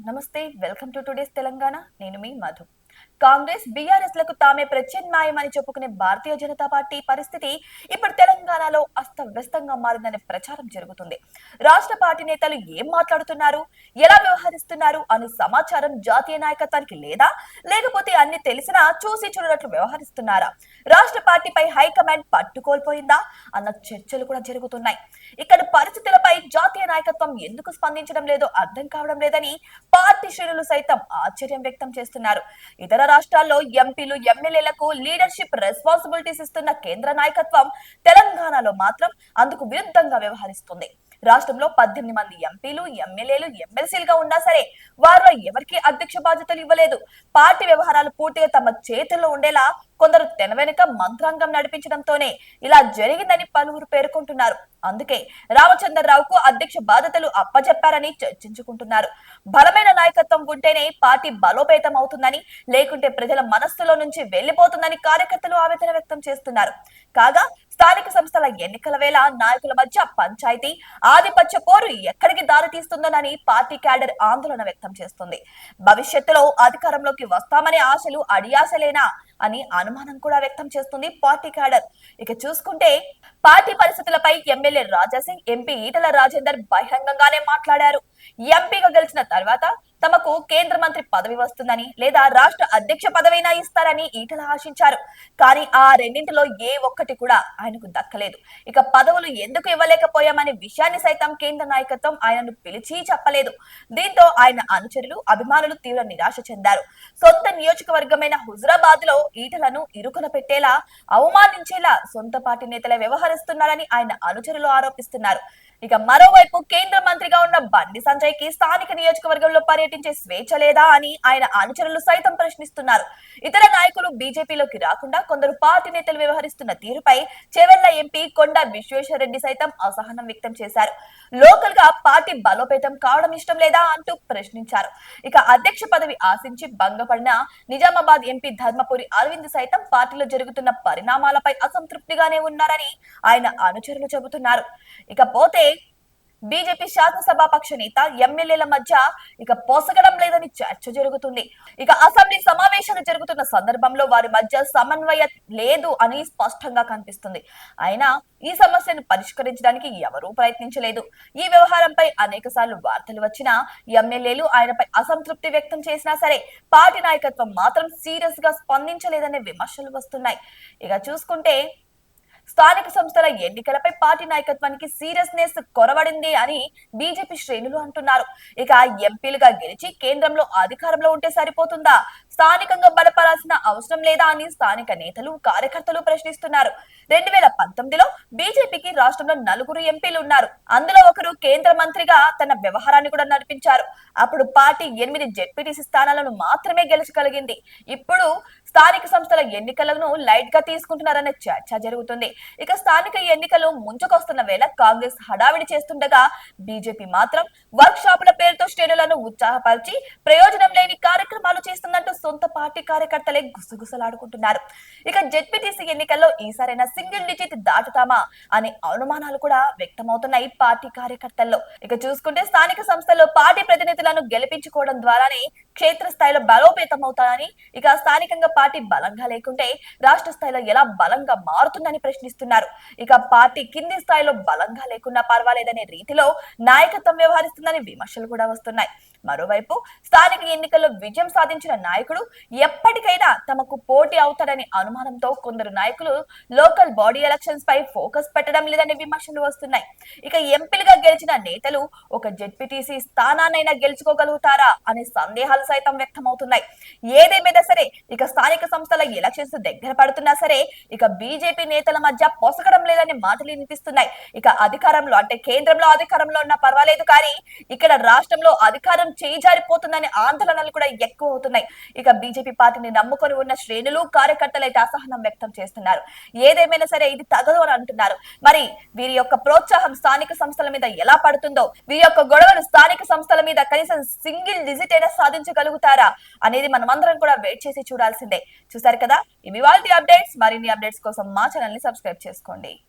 నమస్తే, welcome to today's Telangana. నేను మీ Madhu. Congress BRS లకు తామే ప్రత్యామ్నాయమని చెప్పుకునే భారతీయ జనతా పార్టీ పరిస్థితి ఇప్పుడు తెలంగాణలో అస్తవ్యస్తంగా మారిందనే ప్రచారం జరుగుతుంది. రాష్ట్ర పార్టీ నేతలు ఏం మాట్లాడుతున్నారు, ఎలా వ్యవహరిస్తున్నారు అనే సమాచారం జాతీయ నాయకత్వానికి లేదా, లేకపోతే అన్ని తెలిసినా చూసి చూడనట్లు వ్యవహరిస్తున్నారా, రాష్ట్ర పార్టీపై హైకమాండ్ పట్టుకోల్పోయిందా అన్న చర్చలు కూడా జరుగుతున్నాయి. ఇక్కడ పరిస్థితులపై జాతీయ నాయకత్వం ఎందుకు స్పందించడం లేదో అర్థం కావడం లేదని పార్టీ శ్రేణులు సైతం ఆశ్చర్యం వ్యక్తం చేస్తున్నారు. ఇతర రాష్ట్రాల్లో ఎంపీలు ఎమ్మెల్యేలకు లీడర్షిప్ రెస్పాన్సిబిలిటీస్ ఇస్తున్న కేంద్ర నాయకత్వం తెలంగాణలో మాత్రం అందుకు విరుద్ధంగా వ్యవహరిస్తుంది. రాష్ట్రంలో 18 మంది ఎంపీలు ఎమ్మెల్యేలు ఎమ్మెల్సీలుగా ఉన్నా సరే వారిలో ఎవరికి అధ్యక్ష బాధ్యతలు ఇవ్వలేదు. పార్టీ వ్యవహారాలు పూర్తిగా తమ చేతుల్లో ఉండేలా కొందరు తెన వెనుక మంత్రాంగం నడిపించడంతోనే ఇలా జరిగిందని పలువురు పేర్కొంటున్నారు. అందుకే రామచంద్రరావుకు అధ్యక్ష బాధ్యతలు అప్పచెప్పారని చర్చించుకుంటున్నారు. బలమైన నాయకత్వం ఉంటేనే పార్టీ బలోపేతం అవుతుందని, లేకుంటే ప్రజల మనస్సులో నుంచి వెళ్లిపోతుందని కార్యకర్తలు ఆవేదన వ్యక్తం చేస్తున్నారు. కాగా స్థానిక సంస్థల ఎన్నికల వేళ నాయకుల మధ్య పంచాయతీ ఆధిపత్య పోరు ఎక్కడికి దారి తీస్తుందోనని పార్టీ క్యాడర్ ఆందోళన వ్యక్తం చేస్తుంది. భవిష్యత్తులో అధికారంలోకి వస్తామనే ఆశలు అడియాసలేనా అని అనుమానం కూడా వ్యక్తం చేస్తుంది పార్టీ క్యాడర్. ఇక చూసుకుంటే పార్టీ పరిస్థితులపై ఎమ్మెల్యే రాజాసింగ్, ఎంపీ ఈటల రాజేందర్ బహిరంగంగానే మాట్లాడారు. ఎంపీగా గెలిచిన తర్వాత తమకు కేంద్ర మంత్రి పదవి వస్తుందని, లేదా రాష్ట్ర అధ్యక్ష పదవైనా ఇస్తారని ఈటల ఆశించారు. కానీ ఆ రెండింటిలో ఏ ఒక్కటి కూడా ఆయనకు దక్కలేదు. ఇక పదవులు ఎందుకు ఇవ్వలేకపోయామనే విషయాన్ని సైతం కేంద్ర నాయకత్వం ఆయనను పిలిచి చెప్పలేదు. దీంతో ఆయన అనుచరులు, అభిమానులు తీవ్ర నిరాశ చెందారు. సొంత నియోజకవర్గమైన హుజరాబాద్ లో ఈటలను ఇరుకున పెట్టేలా, అవమానించేలా సొంత పార్టీ నేతలే వ్యవహరిస్తున్నారని ఆయన అనుచరులు ఆరోపిస్తున్నారు. ఇక మరోవైపు కేంద్ర మంత్రిగా ఉన్న బండి సంజయ్ కి స్థానిక నియోజకవర్గంలో పర్యటించే స్వేచ్ఛ లేదా అని ఆయన అనుచరులు సైతం ప్రశ్నిస్తున్నారు. ఇతర నాయకులు బీజేపీలోకి రాకుండా కొందరు పార్టీ నేతలు వ్యవహరిస్తున్న తీరుపై చెవెళ్ల ఎంపీ కొండా విశ్వేశ్వరరెడ్డి సైతం అసహనం వ్యక్తం చేశారు. లోకల్ గా పార్టీ బలోపేతం కావడం ఇష్టం లేదా అంటూ ప్రశ్నించారు. ఇక అధ్యక్ష పదవి ఆశించి భంగపడిన నిజామాబాద్ ఎంపీ ధర్మపురి అరవింద్ సైతం పార్టీలో జరుగుతున్న పరిణామాలపై అసంతృప్తిగానే ఉన్నారని ఆయన అనుచరులు చెబుతున్నారు. ఇకపోతే బీజేపీ శాసనసభాపక్ష నేత ఎమ్మెల్యేల మధ్య ఇక పోసగడం లేదని చర్చ జరుగుతుంది. ఇక అసెంబ్లీ సమావేశాలు జరుగుతున్న సందర్భంలో వారి మధ్య సమన్వయం లేదు అని స్పష్టంగా కనిపిస్తుంది. అయినా ఈ సమస్యను పరిష్కరించడానికి ఎవరూ ప్రయత్నించలేదు. ఈ వ్యవహారంపై అనేక సార్లు వార్తలు వచ్చినా, ఎమ్మెల్యేలు ఆయనపై అసంతృప్తి వ్యక్తం చేసినా సరే పార్టీ నాయకత్వం మాత్రం సీరియస్ గా స్పందించలేదనే విమర్శలు వస్తున్నాయి. ఇక చూసుకుంటే స్థానిక సంస్థల ఎన్నికలపై పార్టీ నాయకత్వానికి సీరియస్నెస్ కొరవడింది అని బీజేపీ శ్రేణులు అంటున్నారు. ఇక ఎంపీలుగా గెలిచి కేంద్రంలో అధికారంలో ఉంటే సరిపోతుందా, స్థానికంగా బలపడాల్సిన అవసరం లేదా అని స్థానిక నేతలు, కార్యకర్తలు ప్రశ్నిస్తున్నారు. 2019లో బీజేపీకి రాష్ట్రంలో 4 ఎంపీలు ఉన్నారు. అందులో ఒకరు కేంద్ర మంత్రిగా తన వ్యవహారాన్ని కూడా నడిపించారు. అప్పుడు పార్టీ 8 జెడ్పీటీసీ స్థానాలను మాత్రమే గెలిచగలిగింది. ఇప్పుడు స్థానిక సంస్థల ఎన్నికలను లైట్ గా తీసుకుంటున్నారనే చర్చ జరుగుతుంది. ఇక స్థానిక ఎన్నికలు ముంచుకొస్తున్న వేళ కాంగ్రెస్ హడావిడి చేస్తుండగా బీజేపీ మాత్రం వర్క్ షాపుల పేరుతో శ్రేణులను ఉత్సాహపరిచి ప్రయోజనం లేని కార్యక్రమాలు చేస్తుందంటూ సొంత పార్టీ కార్యకర్తలే గుసగుసలాడుకుంటున్నారు. ఇక జెడ్పీటీసీ ఎన్నికల్లో ఈసారైనా సింగిల్ డిజిట్ దాటుతామా అనే అనుమానాలు కూడా వ్యక్తమవుతున్నాయి పార్టీ కార్యకర్తల్లో. ఇక చూసుకుంటే స్థానిక సంస్థల్లో పార్టీ ప్రతినిధులను గెలిపించుకోవడం ద్వారానే క్షేత్రస్థాయిలో బలోపేతం అవుతాయని, ఇక స్థానికంగా పార్టీ బలంగా లేకుంటే రాష్ట్ర స్థాయిలో ఎలా బలంగా మారుతుందని ప్రశ్నిస్తున్నారు. ఇక పార్టీ కింది స్థాయిలో బలంగా లేకున్నా పర్వాలేదనే రీతిలో నాయకత్వం వ్యవహరిస్తుందని విమర్శలు కూడా వస్తున్నాయి. మరోవైపు స్థానిక ఎన్నికల్లో విజయం సాధించిన నాయకుడు ఎప్పటికైనా తమకు పోటీ అవుతాడనే అనుమానంతో కొందరు నాయకులు లోకల్ బాడీ ఎలక్షన్స్ పై ఫోకస్ పెట్టడం లేదనే విమర్శలు వస్తున్నాయి. ఇక ఎంపీలుగా గెలిచిన నేతలు ఒక జెడ్పీటీసీ స్థానాన్నైనా గెలుచుకోగలుగుతారా అనే సందేహాలు సైతం వ్యక్తమవుతున్నాయి. ఏదేమైనా సరే ఇక స్థానిక సంస్థల ఎలక్షన్స్ దగ్గర పడుతున్నా సరే ఇక బీజేపీ నేతల మధ్య పొసగడం లేదనే మాటలు వినిపిస్తున్నాయి. ఇక అధికారంలో అంటే కేంద్రంలో అధికారంలో ఉన్నా పర్వాలేదు, కానీ ఇక్కడ రాష్ట్రంలో అధికారం చేజారిపోతుందనే ఆందోళనలు కూడా ఎక్కువ అవుతున్నాయి. ఇక బీజేపీ పార్టీని నమ్ముకొని ఉన్న శ్రేణులు, కార్యకర్తలు అయితే అసహనం వ్యక్తం చేస్తున్నారు. ఏదేమైనా సరే ఇది తగదు అని అంటున్నారు. మరి వీరి యొక్క ప్రోత్సాహం స్థానిక సంస్థల మీద ఎలా పడుతుందో, వీరి యొక్క గొడవలు స్థానిక సంస్థల మీద కనీసం సింగిల్ డిజిట్ అయినా సాధించగలుగుతారా అనేది మనమందరం కూడా వెయిట్ చేసి చూడాల్సిందే. చూసారు కదా, ఇవి వాళ్ళ అప్డేట్స్. మరిన్ని అప్డేట్స్ కోసం మా ఛానల్ ని సబ్స్క్రైబ్ చేసుకోండి.